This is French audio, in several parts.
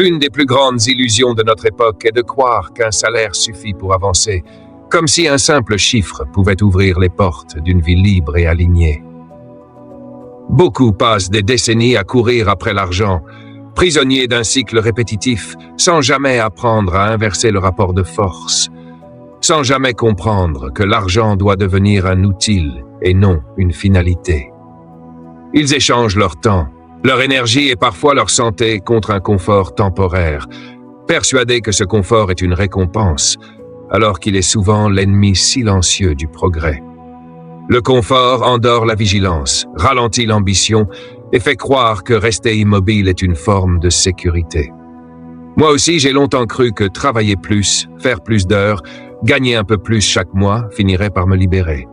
L'une des plus grandes illusions de notre époque est de croire qu'un salaire suffit pour avancer, comme si un simple chiffre pouvait ouvrir les portes d'une vie libre et alignée. Beaucoup passent des décennies à courir après l'argent, prisonniers d'un cycle répétitif, sans jamais apprendre à inverser le rapport de force, sans jamais comprendre que l'argent doit devenir un outil et non une finalité. Ils échangent leur temps, leur énergie et parfois leur santé contre un confort temporaire, persuadés que ce confort est une récompense, alors qu'il est souvent l'ennemi silencieux du progrès. Le confort endort la vigilance, ralentit l'ambition et fait croire que rester immobile est une forme de sécurité. Moi aussi, j'ai longtemps cru que travailler plus, faire plus d'heures, gagner un peu plus chaque mois finirait par me libérer.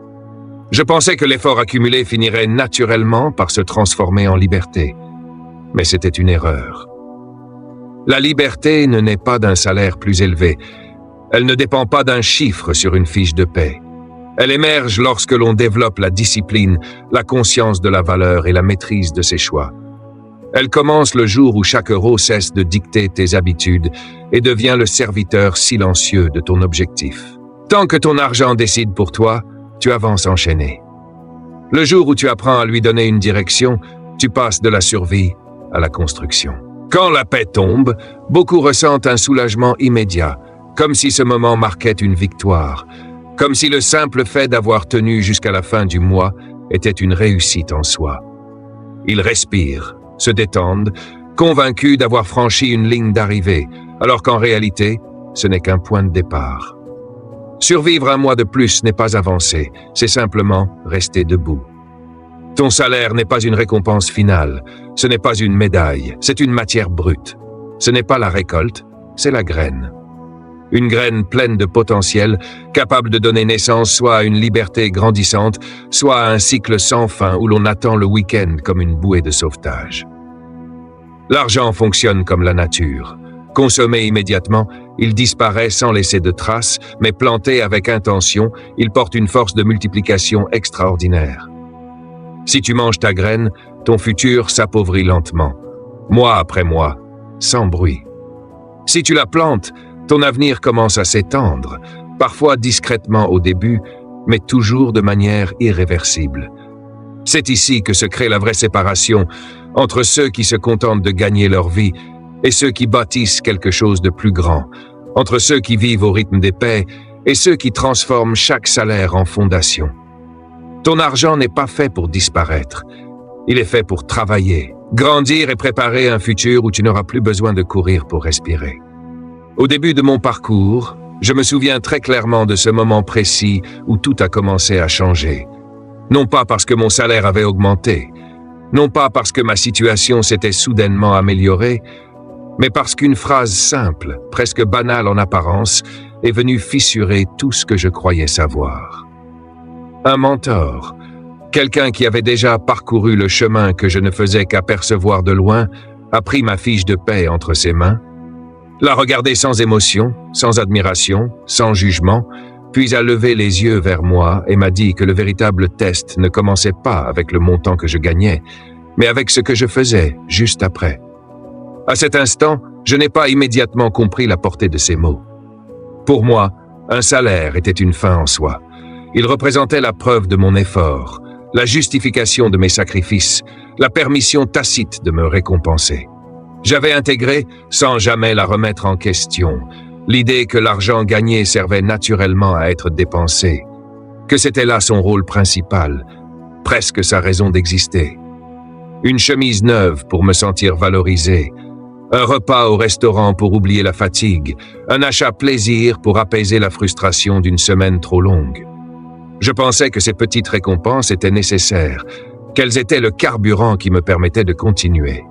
Je pensais que l'effort accumulé finirait naturellement par se transformer en liberté. Mais c'était une erreur. La liberté ne naît pas d'un salaire plus élevé. Elle ne dépend pas d'un chiffre sur une fiche de paie. Elle émerge lorsque l'on développe la discipline, la conscience de la valeur et la maîtrise de ses choix. Elle commence le jour où chaque euro cesse de dicter tes habitudes et devient le serviteur silencieux de ton objectif. Tant que ton argent décide pour toi, tu avances enchaîné. Le jour où tu apprends à lui donner une direction, tu passes de la survie à la construction. Quand la paix tombe, beaucoup ressentent un soulagement immédiat, comme si ce moment marquait une victoire, comme si le simple fait d'avoir tenu jusqu'à la fin du mois était une réussite en soi. Ils respirent, se détendent, convaincus d'avoir franchi une ligne d'arrivée, alors qu'en réalité, ce n'est qu'un point de départ. Survivre un mois de plus n'est pas avancer, c'est simplement rester debout. Ton salaire n'est pas une récompense finale, ce n'est pas une médaille, c'est une matière brute. Ce n'est pas la récolte, c'est la graine. Une graine pleine de potentiel, capable de donner naissance soit à une liberté grandissante, soit à un cycle sans fin où l'on attend le week-end comme une bouée de sauvetage. L'argent fonctionne comme la nature. Consommé immédiatement, il disparaît sans laisser de traces, mais planté avec intention, il porte une force de multiplication extraordinaire. Si tu manges ta graine, ton futur s'appauvrit lentement, mois après mois, sans bruit. Si tu la plantes, ton avenir commence à s'étendre, parfois discrètement au début, mais toujours de manière irréversible. C'est ici que se crée la vraie séparation entre ceux qui se contentent de gagner leur vie et ceux qui bâtissent quelque chose de plus grand, entre ceux qui vivent au rythme des paix et ceux qui transforment chaque salaire en fondation. Ton argent n'est pas fait pour disparaître, il est fait pour travailler, grandir et préparer un futur où tu n'auras plus besoin de courir pour respirer. Au début de mon parcours, je me souviens très clairement de ce moment précis où tout a commencé à changer. Non pas parce que mon salaire avait augmenté, non pas parce que ma situation s'était soudainement améliorée, mais parce qu'une phrase simple, presque banale en apparence, est venue fissurer tout ce que je croyais savoir. Un mentor, quelqu'un qui avait déjà parcouru le chemin que je ne faisais qu'apercevoir de loin, a pris ma fiche de paie entre ses mains, l'a regardée sans émotion, sans admiration, sans jugement, puis a levé les yeux vers moi et m'a dit que le véritable test ne commençait pas avec le montant que je gagnais, mais avec ce que je faisais juste après. À cet instant, je n'ai pas immédiatement compris la portée de ces mots. Pour moi, un salaire était une fin en soi. Il représentait la preuve de mon effort, la justification de mes sacrifices, la permission tacite de me récompenser. J'avais intégré, sans jamais la remettre en question, l'idée que l'argent gagné servait naturellement à être dépensé, que c'était là son rôle principal, presque sa raison d'exister. Une chemise neuve pour me sentir valorisé, un repas au restaurant pour oublier la fatigue, un achat plaisir pour apaiser la frustration d'une semaine trop longue. Je pensais que ces petites récompenses étaient nécessaires, qu'elles étaient le carburant qui me permettait de continuer.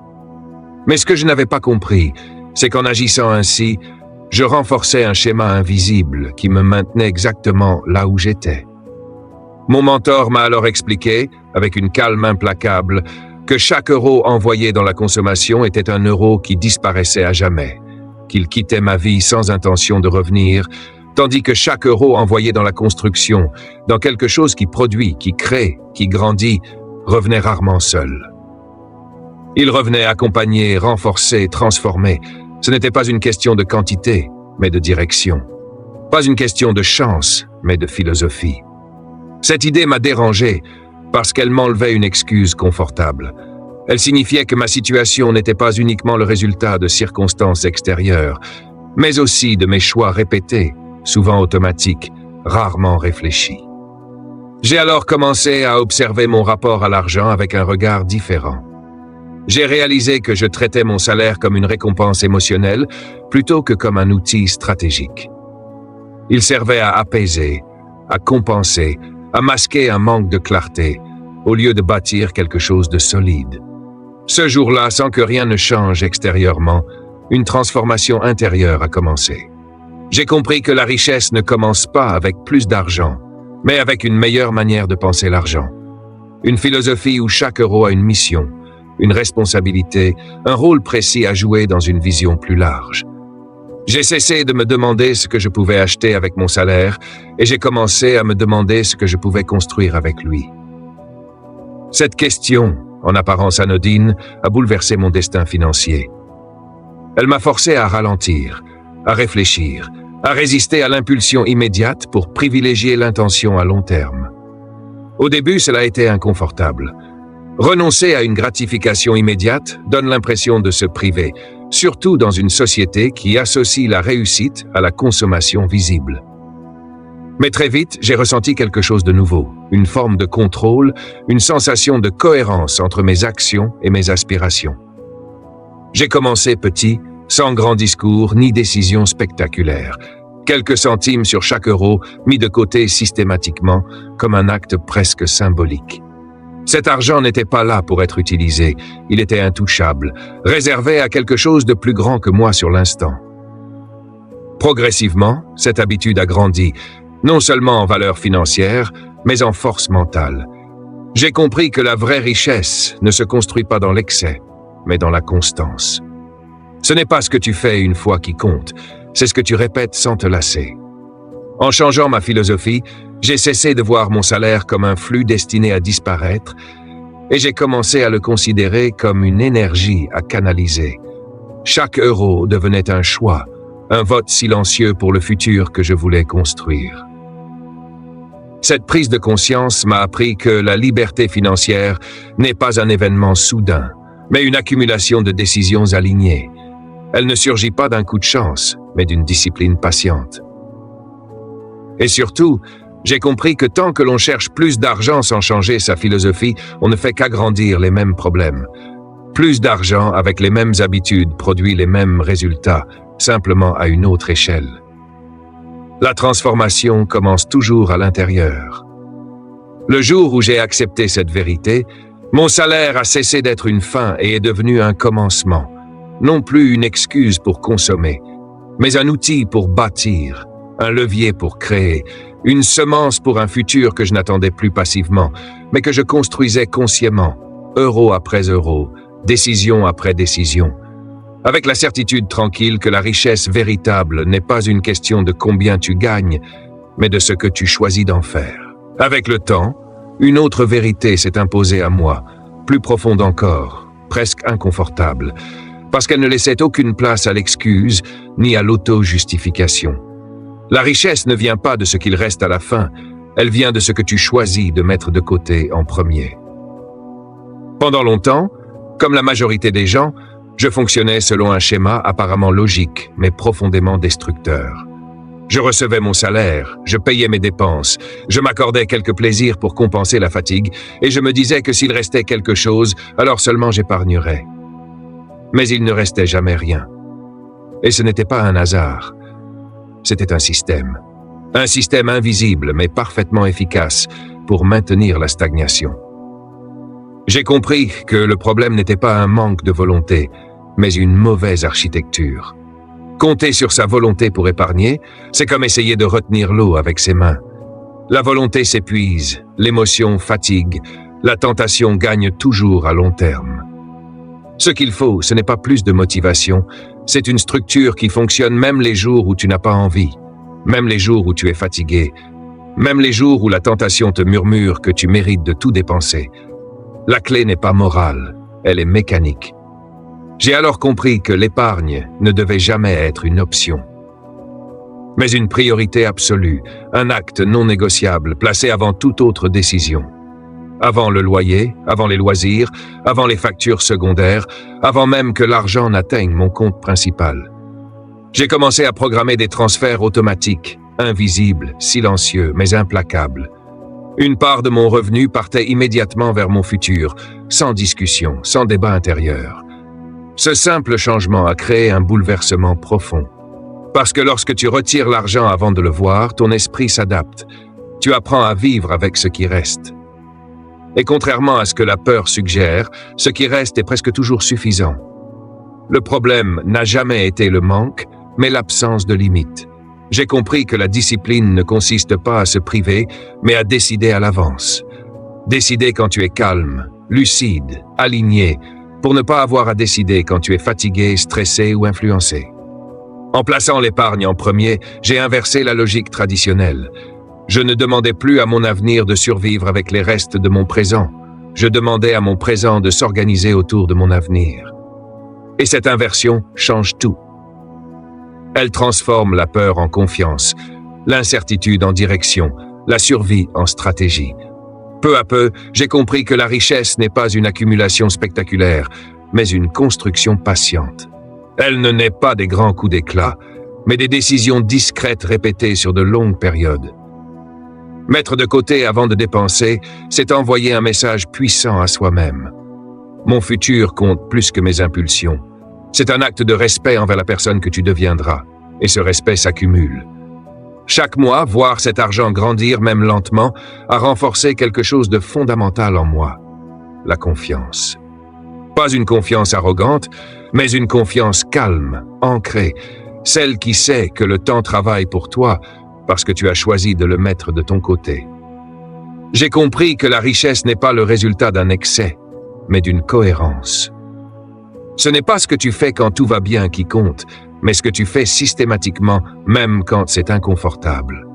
Mais ce que je n'avais pas compris, c'est qu'en agissant ainsi, je renforçais un schéma invisible qui me maintenait exactement là où j'étais. Mon mentor m'a alors expliqué, avec une calme implacable, que chaque euro envoyé dans la consommation était un euro qui disparaissait à jamais, qu'il quittait ma vie sans intention de revenir, tandis que chaque euro envoyé dans la construction, dans quelque chose qui produit, qui crée, qui grandit, revenait rarement seul. Il revenait accompagné, renforcé, transformé, Ce n'était pas une question de quantité, mais de direction. Pas une question de chance, mais de philosophie. Cette idée m'a dérangé parce qu'elle m'enlevait une excuse confortable. Elle signifiait que ma situation n'était pas uniquement le résultat de circonstances extérieures, mais aussi de mes choix répétés, souvent automatiques, rarement réfléchis. J'ai alors commencé à observer mon rapport à l'argent avec un regard différent. J'ai réalisé que je traitais mon salaire comme une récompense émotionnelle plutôt que comme un outil stratégique. Il servait à apaiser, à compenser, à masquer un manque de clarté, au lieu de bâtir quelque chose de solide. Ce jour-là, sans que rien ne change extérieurement, une transformation intérieure a commencé. J'ai compris que la richesse ne commence pas avec plus d'argent, mais avec une meilleure manière de penser l'argent. Une philosophie où chaque euro a une mission, une responsabilité, un rôle précis à jouer dans une vision plus large. J'ai cessé de me demander ce que je pouvais acheter avec mon salaire et j'ai commencé à me demander ce que je pouvais construire avec lui. Cette question, en apparence anodine, a bouleversé mon destin financier. Elle m'a forcé à ralentir, à réfléchir, à résister à l'impulsion immédiate pour privilégier l'intention à long terme. Au début, cela a été inconfortable. Renoncer à une gratification immédiate donne l'impression de se priver, surtout dans une société qui associe la réussite à la consommation visible. Mais très vite, j'ai ressenti quelque chose de nouveau, une forme de contrôle, une sensation de cohérence entre mes actions et mes aspirations. J'ai commencé petit, sans grand discours ni décision spectaculaire. Quelques centimes sur chaque euro mis de côté systématiquement comme un acte presque symbolique. Cet argent n'était pas là pour être utilisé, il était intouchable, réservé à quelque chose de plus grand que moi sur l'instant. Progressivement, cette habitude a grandi, non seulement en valeur financière, mais en force mentale. J'ai compris que la vraie richesse ne se construit pas dans l'excès, mais dans la constance. Ce n'est pas ce que tu fais une fois qui compte, c'est ce que tu répètes sans te lasser. En changeant ma philosophie, j'ai cessé de voir mon salaire comme un flux destiné à disparaître et j'ai commencé à le considérer comme une énergie à canaliser. Chaque euro devenait un choix, un vote silencieux pour le futur que je voulais construire. Cette prise de conscience m'a appris que la liberté financière n'est pas un événement soudain, mais une accumulation de décisions alignées. Elle ne surgit pas d'un coup de chance, mais d'une discipline patiente. Et surtout, j'ai compris que tant que l'on cherche plus d'argent sans changer sa philosophie, on ne fait qu'agrandir les mêmes problèmes. Plus d'argent avec les mêmes habitudes produit les mêmes résultats, simplement à une autre échelle. La transformation commence toujours à l'intérieur. Le jour où j'ai accepté cette vérité, mon salaire a cessé d'être une fin et est devenu un commencement, non plus une excuse pour consommer, mais un outil pour bâtir, un levier pour créer, une semence pour un futur que je n'attendais plus passivement, mais que je construisais consciemment, euro après euro, décision après décision, avec la certitude tranquille que la richesse véritable n'est pas une question de combien tu gagnes, mais de ce que tu choisis d'en faire. Avec le temps, une autre vérité s'est imposée à moi, plus profonde encore, presque inconfortable, parce qu'elle ne laissait aucune place à l'excuse ni à l'auto-justification. La richesse ne vient pas de ce qu'il reste à la fin, elle vient de ce que tu choisis de mettre de côté en premier. Pendant longtemps, comme la majorité des gens, je fonctionnais selon un schéma apparemment logique, mais profondément destructeur. Je recevais mon salaire, je payais mes dépenses, je m'accordais quelques plaisirs pour compenser la fatigue, et je me disais que s'il restait quelque chose, alors seulement j'épargnerais. Mais il ne restait jamais rien. Et ce n'était pas un hasard. C'était un système invisible mais parfaitement efficace pour maintenir la stagnation. J'ai compris que le problème n'était pas un manque de volonté, mais une mauvaise architecture. Compter sur sa volonté pour épargner, c'est comme essayer de retenir l'eau avec ses mains. La volonté s'épuise, l'émotion fatigue, la tentation gagne toujours à long terme. Ce qu'il faut, ce n'est pas plus de motivation, c'est une structure qui fonctionne même les jours où tu n'as pas envie, même les jours où tu es fatigué, même les jours où la tentation te murmure que tu mérites de tout dépenser. La clé n'est pas morale, elle est mécanique. J'ai alors compris que l'épargne ne devait jamais être une option, mais une priorité absolue, un acte non négociable placé avant toute autre décision. Avant le loyer, avant les loisirs, avant les factures secondaires, avant même que l'argent n'atteigne mon compte principal. J'ai commencé à programmer des transferts automatiques, invisibles, silencieux, mais implacables. Une part de mon revenu partait immédiatement vers mon futur, sans discussion, sans débat intérieur. Ce simple changement a créé un bouleversement profond. Parce que lorsque tu retires l'argent avant de le voir, ton esprit s'adapte. Tu apprends à vivre avec ce qui reste. Et contrairement à ce que la peur suggère, ce qui reste est presque toujours suffisant. Le problème n'a jamais été le manque, mais l'absence de limites. J'ai compris que la discipline ne consiste pas à se priver, mais à décider à l'avance. Décider quand tu es calme, lucide, aligné, pour ne pas avoir à décider quand tu es fatigué, stressé ou influencé. En plaçant l'épargne en premier, j'ai inversé la logique traditionnelle. Je ne demandais plus à mon avenir de survivre avec les restes de mon présent. Je demandais à mon présent de s'organiser autour de mon avenir. Et cette inversion change tout. Elle transforme la peur en confiance, l'incertitude en direction, la survie en stratégie. Peu à peu, j'ai compris que la richesse n'est pas une accumulation spectaculaire, mais une construction patiente. Elle ne naît pas des grands coups d'éclat, mais des décisions discrètes répétées sur de longues périodes. Mettre de côté avant de dépenser, c'est envoyer un message puissant à soi-même. Mon futur compte plus que mes impulsions. C'est un acte de respect envers la personne que tu deviendras, et ce respect s'accumule. Chaque mois, voir cet argent grandir, même lentement, a renforcé quelque chose de fondamental en moi, la confiance. Pas une confiance arrogante, mais une confiance calme, ancrée, celle qui sait que le temps travaille pour toi parce que tu as choisi de le mettre de ton côté. J'ai compris que la richesse n'est pas le résultat d'un excès, mais d'une cohérence. Ce n'est pas ce que tu fais quand tout va bien qui compte, mais ce que tu fais systématiquement, même quand c'est inconfortable.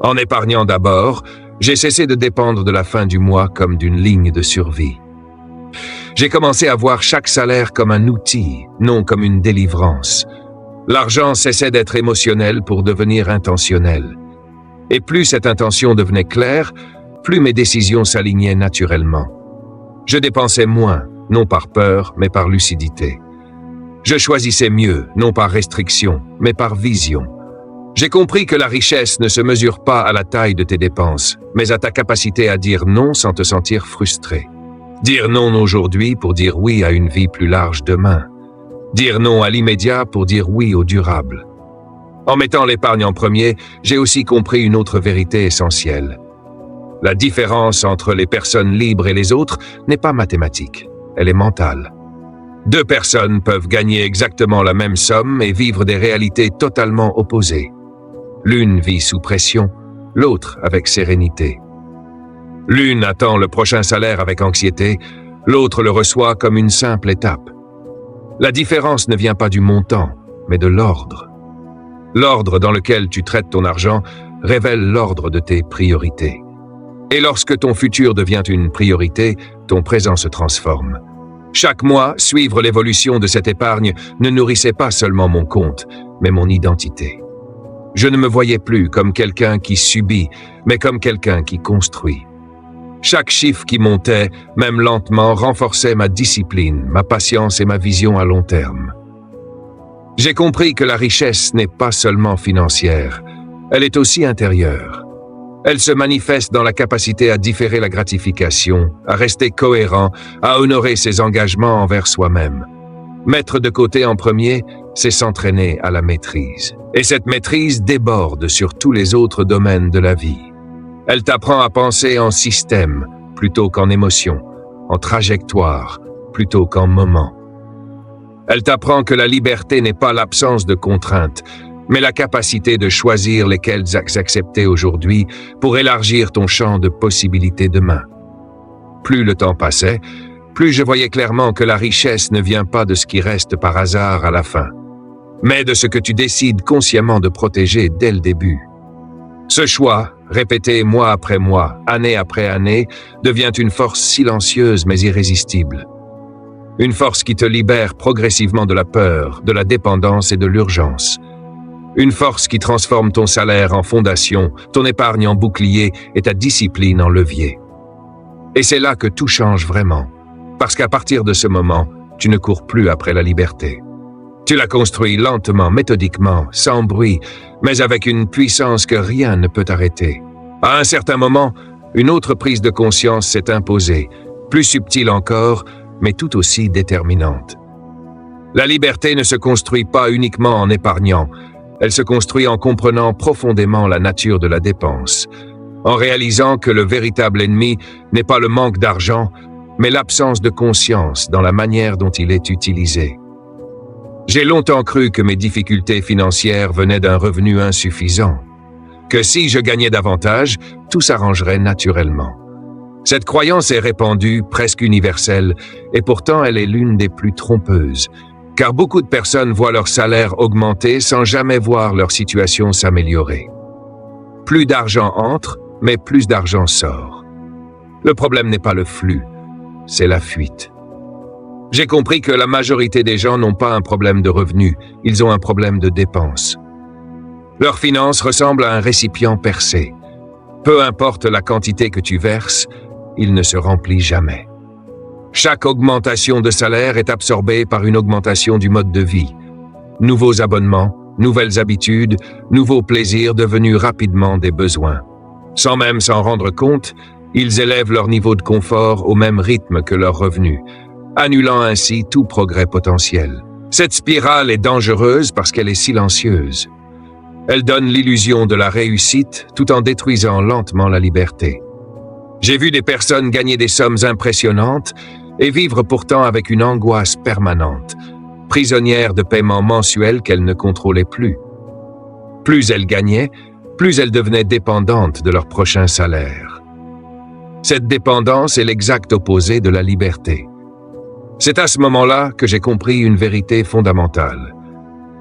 En épargnant d'abord, j'ai cessé de dépendre de la fin du mois comme d'une ligne de survie. J'ai commencé à voir chaque salaire comme un outil, non comme une délivrance. L'argent cessait d'être émotionnel pour devenir intentionnel. Et plus cette intention devenait claire, plus mes décisions s'alignaient naturellement. Je dépensais moins, non par peur, mais par lucidité. Je choisissais mieux, non par restriction, mais par vision. J'ai compris que la richesse ne se mesure pas à la taille de tes dépenses, mais à ta capacité à dire non sans te sentir frustré. Dire non aujourd'hui pour dire oui à une vie plus large demain. Dire non à l'immédiat pour dire oui au durable. En mettant l'épargne en premier, j'ai aussi compris une autre vérité essentielle. La différence entre les personnes libres et les autres n'est pas mathématique, elle est mentale. Deux personnes peuvent gagner exactement la même somme et vivre des réalités totalement opposées. L'une vit sous pression, l'autre avec sérénité. L'une attend le prochain salaire avec anxiété, l'autre le reçoit comme une simple étape. La différence ne vient pas du montant, mais de l'ordre. L'ordre dans lequel tu traites ton argent révèle l'ordre de tes priorités. Et lorsque ton futur devient une priorité, ton présent se transforme. Chaque mois, suivre l'évolution de cette épargne ne nourrissait pas seulement mon compte, mais mon identité. Je ne me voyais plus comme quelqu'un qui subit, mais comme quelqu'un qui construit. Chaque chiffre qui montait, même lentement, renforçait ma discipline, ma patience et ma vision à long terme. J'ai compris que la richesse n'est pas seulement financière, elle est aussi intérieure. Elle se manifeste dans la capacité à différer la gratification, à rester cohérent, à honorer ses engagements envers soi-même. Mettre de côté en premier, c'est s'entraîner à la maîtrise. Et cette maîtrise déborde sur tous les autres domaines de la vie. Elle t'apprend à penser en système plutôt qu'en émotion, en trajectoire plutôt qu'en moment. Elle t'apprend que la liberté n'est pas l'absence de contraintes, mais la capacité de choisir lesquelles accepter aujourd'hui pour élargir ton champ de possibilités demain. Plus le temps passait, plus je voyais clairement que la richesse ne vient pas de ce qui reste par hasard à la fin, mais de ce que tu décides consciemment de protéger dès le début. Ce choix, répété mois après mois, année après année, devient une force silencieuse mais irrésistible. Une force qui te libère progressivement de la peur, de la dépendance et de l'urgence. Une force qui transforme ton salaire en fondation, ton épargne en bouclier et ta discipline en levier. Et c'est là que tout change vraiment, parce qu'à partir de ce moment, tu ne cours plus après la liberté. Tu la construis lentement, méthodiquement, sans bruit, mais avec une puissance que rien ne peut arrêter. À un certain moment, une autre prise de conscience s'est imposée, plus subtile encore, mais tout aussi déterminante. La liberté ne se construit pas uniquement en épargnant, elle se construit en comprenant profondément la nature de la dépense, en réalisant que le véritable ennemi n'est pas le manque d'argent, mais l'absence de conscience dans la manière dont il est utilisé. J'ai longtemps cru que mes difficultés financières venaient d'un revenu insuffisant, que si je gagnais davantage, tout s'arrangerait naturellement. Cette croyance est répandue, presque universelle, et pourtant elle est l'une des plus trompeuses, car beaucoup de personnes voient leur salaire augmenter sans jamais voir leur situation s'améliorer. Plus d'argent entre, mais plus d'argent sort. Le problème n'est pas le flux, c'est la fuite. J'ai compris que la majorité des gens n'ont pas un problème de revenus, ils ont un problème de dépenses. Leurs finances ressemblent à un récipient percé. Peu importe la quantité que tu verses, il ne se remplit jamais. Chaque augmentation de salaire est absorbée par une augmentation du mode de vie. Nouveaux abonnements, nouvelles habitudes, nouveaux plaisirs devenus rapidement des besoins. Sans même s'en rendre compte, ils élèvent leur niveau de confort au même rythme que leurs revenus, annulant ainsi tout progrès potentiel. Cette spirale est dangereuse parce qu'elle est silencieuse. Elle donne l'illusion de la réussite tout en détruisant lentement la liberté. J'ai vu des personnes gagner des sommes impressionnantes et vivre pourtant avec une angoisse permanente, prisonnières de paiements mensuels qu'elles ne contrôlaient plus. Plus elles gagnaient, plus elles devenaient dépendantes de leur prochain salaire. Cette dépendance est l'exact opposé de la liberté. C'est à ce moment-là que j'ai compris une vérité fondamentale.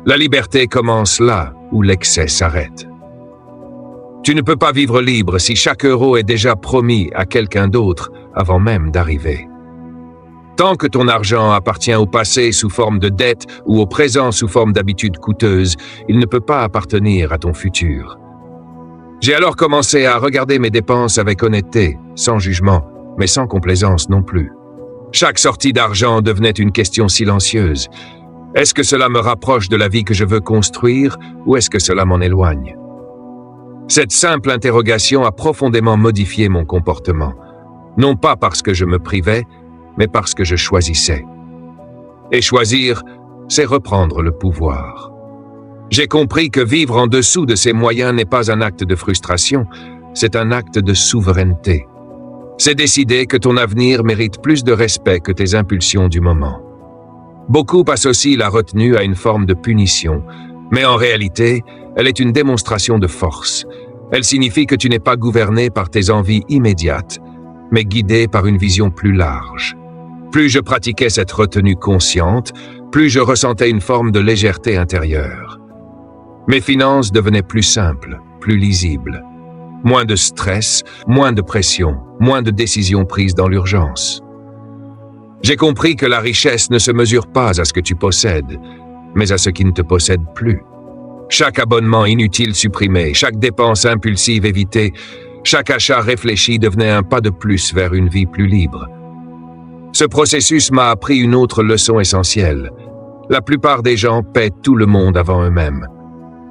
La liberté commence là où l'excès s'arrête. Tu ne peux pas vivre libre si chaque euro est déjà promis à quelqu'un d'autre avant même d'arriver. Tant que ton argent appartient au passé sous forme de dette ou au présent sous forme d'habitudes coûteuses, il ne peut pas appartenir à ton futur. J'ai alors commencé à regarder mes dépenses avec honnêteté, sans jugement, mais sans complaisance non plus. Chaque sortie d'argent devenait une question silencieuse. Est-ce que cela me rapproche de la vie que je veux construire ou est-ce que cela m'en éloigne? Cette simple interrogation a profondément modifié mon comportement, non pas parce que je me privais, mais parce que je choisissais. Et choisir, c'est reprendre le pouvoir. J'ai compris que vivre en dessous de ses moyens n'est pas un acte de frustration, c'est un acte de souveraineté. C'est décider que ton avenir mérite plus de respect que tes impulsions du moment. Beaucoup associent la retenue à une forme de punition, mais en réalité, elle est une démonstration de force. Elle signifie que tu n'es pas gouverné par tes envies immédiates, mais guidé par une vision plus large. Plus je pratiquais cette retenue consciente, plus je ressentais une forme de légèreté intérieure. Mes finances devenaient plus simples, plus lisibles. Moins de stress, moins de pression, moins de décisions prises dans l'urgence. J'ai compris que la richesse ne se mesure pas à ce que tu possèdes, mais à ce qui ne te possède plus. Chaque abonnement inutile supprimé, chaque dépense impulsive évitée, chaque achat réfléchi devenait un pas de plus vers une vie plus libre. Ce processus m'a appris une autre leçon essentielle. La plupart des gens paient tout le monde avant eux-mêmes.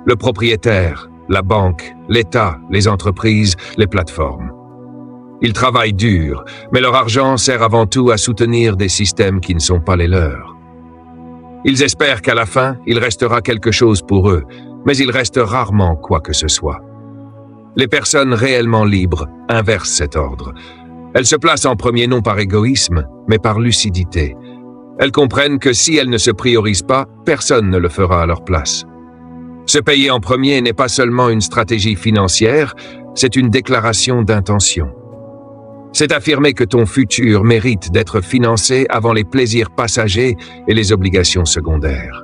Le propriétaire, la banque, l'État, les entreprises, les plateformes. Ils travaillent dur, mais leur argent sert avant tout à soutenir des systèmes qui ne sont pas les leurs. Ils espèrent qu'à la fin, il restera quelque chose pour eux, mais il reste rarement quoi que ce soit. Les personnes réellement libres inversent cet ordre. Elles se placent en premier non par égoïsme, mais par lucidité. Elles comprennent que si elles ne se priorisent pas, personne ne le fera à leur place. Se payer en premier n'est pas seulement une stratégie financière, c'est une déclaration d'intention. C'est affirmer que ton futur mérite d'être financé avant les plaisirs passagers et les obligations secondaires.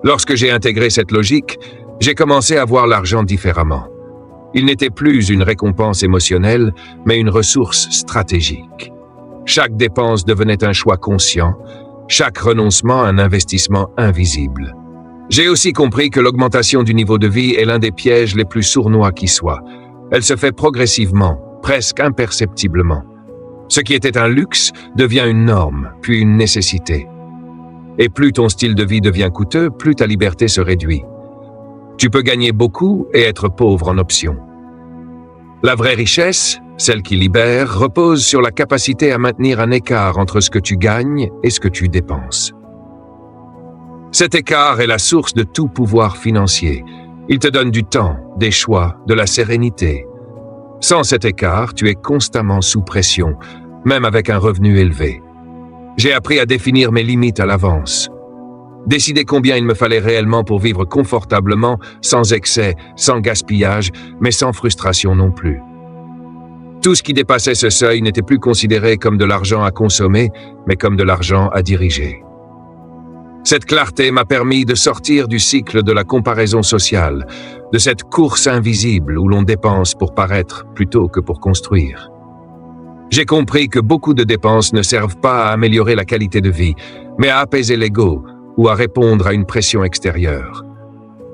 Lorsque j'ai intégré cette logique, j'ai commencé à voir l'argent différemment. Il n'était plus une récompense émotionnelle, mais une ressource stratégique. Chaque dépense devenait un choix conscient, chaque renoncement un investissement invisible. J'ai aussi compris que l'augmentation du niveau de vie est l'un des pièges les plus sournois qui soient. Elle se fait progressivement, presque imperceptiblement. Ce qui était un luxe devient une norme, puis une nécessité. Et plus ton style de vie devient coûteux, plus ta liberté se réduit. Tu peux gagner beaucoup et être pauvre en option. La vraie richesse, celle qui libère, repose sur la capacité à maintenir un écart entre ce que tu gagnes et ce que tu dépenses. Cet écart est la source de tout pouvoir financier. Il te donne du temps, des choix, de la sérénité. Sans cet écart, tu es constamment sous pression, même avec un revenu élevé. J'ai appris à définir mes limites à l'avance. Décider combien il me fallait réellement pour vivre confortablement, sans excès, sans gaspillage, mais sans frustration non plus. Tout ce qui dépassait ce seuil n'était plus considéré comme de l'argent à consommer, mais comme de l'argent à diriger. Cette clarté m'a permis de sortir du cycle de la comparaison sociale, de cette course invisible où l'on dépense pour paraître plutôt que pour construire. J'ai compris que beaucoup de dépenses ne servent pas à améliorer la qualité de vie, mais à apaiser l'ego ou à répondre à une pression extérieure.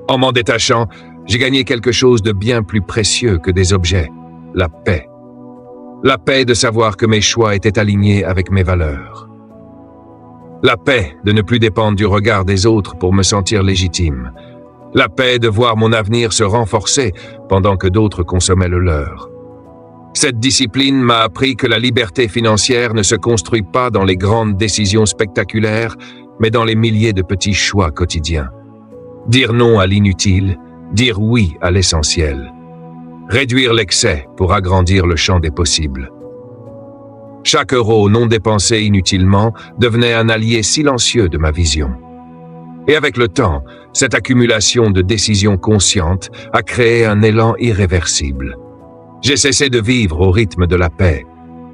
En m'en détachant, j'ai gagné quelque chose de bien plus précieux que des objets, la paix. La paix de savoir que mes choix étaient alignés avec mes valeurs. La paix de ne plus dépendre du regard des autres pour me sentir légitime. La paix de voir mon avenir se renforcer pendant que d'autres consommaient le leur. Cette discipline m'a appris que la liberté financière ne se construit pas dans les grandes décisions spectaculaires, mais dans les milliers de petits choix quotidiens. Dire non à l'inutile, dire oui à l'essentiel. Réduire l'excès pour agrandir le champ des possibles. Chaque euro non dépensé inutilement devenait un allié silencieux de ma vision. Et avec le temps, cette accumulation de décisions conscientes a créé un élan irréversible. J'ai cessé de vivre au rythme de la paix.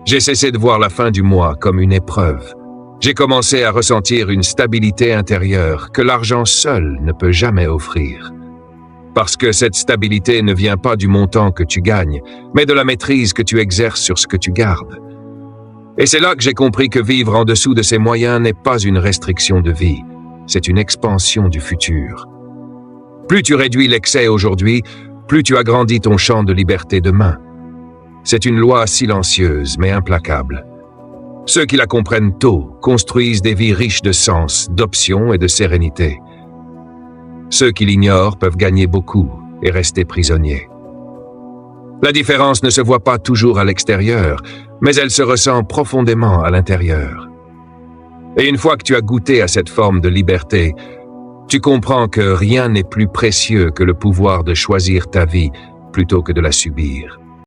J'ai cessé de voir la fin du mois comme une épreuve. J'ai commencé à ressentir une stabilité intérieure que l'argent seul ne peut jamais offrir. Parce que cette stabilité ne vient pas du montant que tu gagnes, mais de la maîtrise que tu exerces sur ce que tu gardes. Et c'est là que j'ai compris que vivre en dessous de ses moyens n'est pas une restriction de vie, c'est une expansion du futur. Plus tu réduis l'excès aujourd'hui, plus tu agrandis ton champ de liberté demain. C'est une loi silencieuse mais implacable. Ceux qui la comprennent tôt construisent des vies riches de sens, d'options et de sérénité. Ceux qui l'ignorent peuvent gagner beaucoup et rester prisonniers. La différence ne se voit pas toujours à l'extérieur, mais elle se ressent profondément à l'intérieur. Et une fois que tu as goûté à cette forme de liberté, tu comprends que rien n'est plus précieux que le pouvoir de choisir ta vie plutôt que de la subir.